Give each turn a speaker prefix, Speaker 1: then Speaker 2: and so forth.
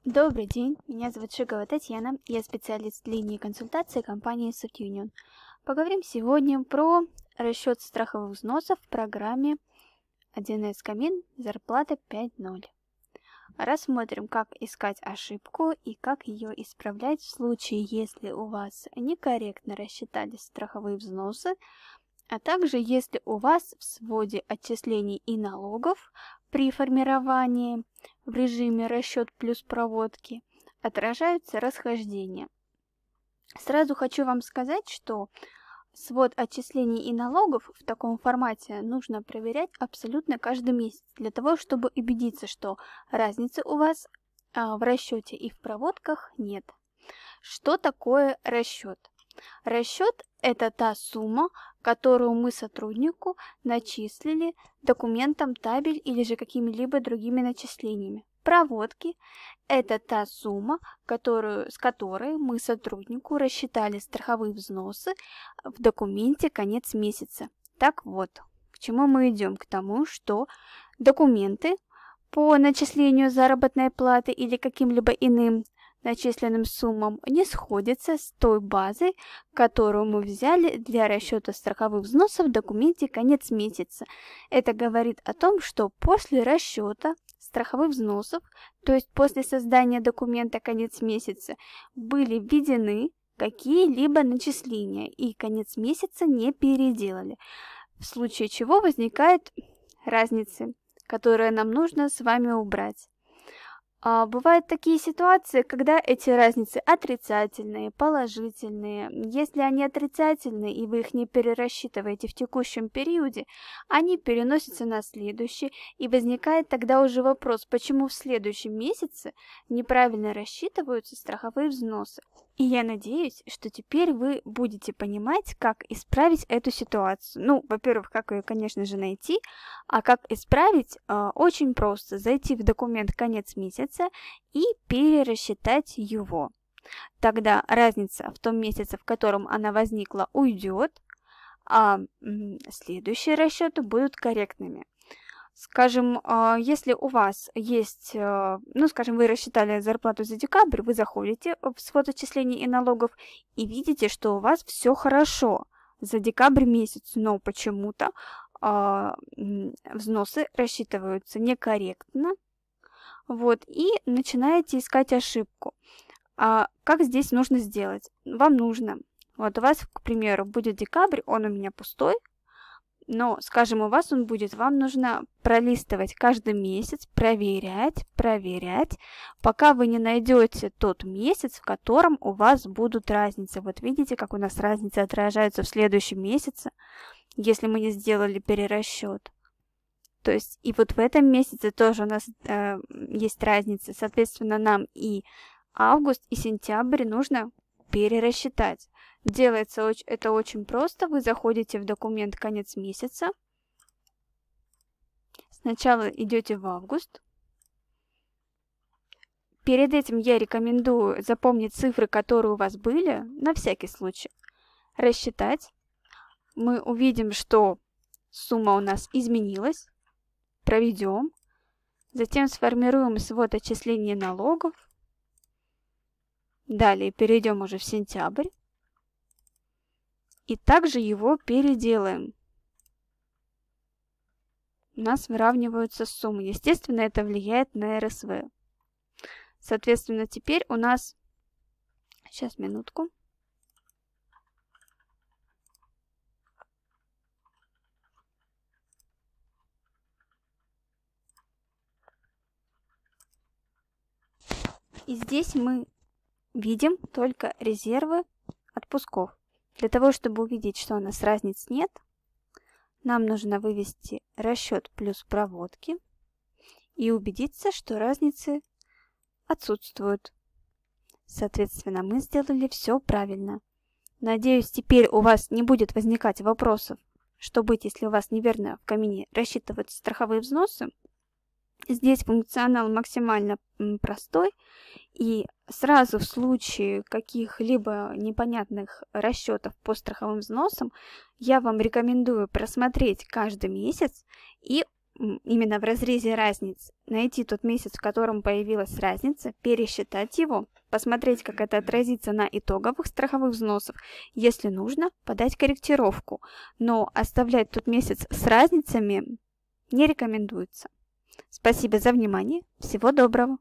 Speaker 1: Добрый день, меня зовут Шигова Татьяна, я специалист линии консультации компании SoftUnion. Поговорим сегодня про расчет страховых взносов в программе 1С Камин зарплата 5.0. Рассмотрим, как искать ошибку и как ее исправлять в случае, если у вас некорректно рассчитались страховые взносы, а также если у вас в своде отчислений и налогов при формировании в режиме расчет плюс проводки отражаются расхождения. Сразу хочу вам сказать, что свод отчислений и налогов в таком формате нужно проверять абсолютно каждый месяц, для того, чтобы убедиться, что разницы у вас в расчете и в проводках нет. Что такое расчет? Расчет – это та сумма, которую мы сотруднику начислили документом табель или же какими-либо другими начислениями. Проводки – это та сумма, с которой мы сотруднику рассчитали страховые взносы в документе конец месяца. Так вот, к чему мы идем? К тому, что документы по начислению заработной платы или каким-либо иным начисленным суммам не сходятся с той базой, которую мы взяли для расчета страховых взносов в документе конец месяца. Это говорит о том, что после расчета страховых взносов, то есть после создания документа конец месяца, были введены какие-либо начисления и конец месяца не переделали, в случае чего возникают разницы, которые нам нужно с вами убрать. Бывают такие ситуации, когда эти разницы отрицательные, положительные. Если они отрицательные и вы их не перерасчитываете в текущем периоде, они переносятся на следующий, и возникает тогда уже вопрос, почему в следующем месяце неправильно рассчитываются страховые взносы. И я надеюсь, что теперь вы будете понимать, как исправить эту ситуацию. Ну, во-первых, как ее, конечно же, найти, а как исправить очень просто. Зайти в документ конец месяца и перерасчитать его. Тогда разница в том месяце, в котором она возникла, уйдет, а следующие расчеты будут корректными. Скажем, если у вас есть, скажем, вы рассчитали зарплату за декабрь, вы заходите в свод отчислений и налогов и видите, что у вас все хорошо за декабрь месяц, но почему-то взносы рассчитываются некорректно, вот, и начинаете искать ошибку. Как здесь нужно сделать? Вам нужно, вот у вас, к примеру, будет декабрь, он у меня пустой, но, скажем, у вас он будет, вам нужно пролистывать каждый месяц, проверять, пока вы не найдете тот месяц, в котором у вас будут разницы. Вот видите, как у нас разницы отражаются в следующем месяце, если мы не сделали перерасчет. То есть и вот в этом месяце тоже у нас есть разница. Соответственно, нам и август, и сентябрь нужно перерасчитать. Делается это очень просто. Вы заходите в документ конец месяца. Сначала идете в август. Перед этим я рекомендую запомнить цифры, которые у вас были, на всякий случай. Рассчитать. Мы увидим, что сумма у нас изменилась. Проведем. Затем сформируем свод отчислений налогов. Далее перейдем уже в сентябрь. И также его переделаем. У нас выравниваются суммы. Естественно, это влияет на РСВ. Соответственно, теперь у нас... Сейчас, минутку. И здесь мы видим только резервы отпусков. Для того, чтобы увидеть, что у нас разниц нет, нам нужно вывести расчет плюс проводки и убедиться, что разницы отсутствуют. Соответственно, мы сделали все правильно. Надеюсь, теперь у вас не будет возникать вопросов, что быть, если у вас неверно в камине рассчитываются страховые взносы. Здесь функционал максимально простой, и сразу в случае каких-либо непонятных расчетов по страховым взносам я вам рекомендую просмотреть каждый месяц и именно в разрезе разниц, найти тот месяц, в котором появилась разница, пересчитать его, посмотреть, как это отразится на итоговых страховых взносах. Если нужно, подать корректировку, но оставлять тот месяц с разницами не рекомендуется. Спасибо за внимание. Всего доброго.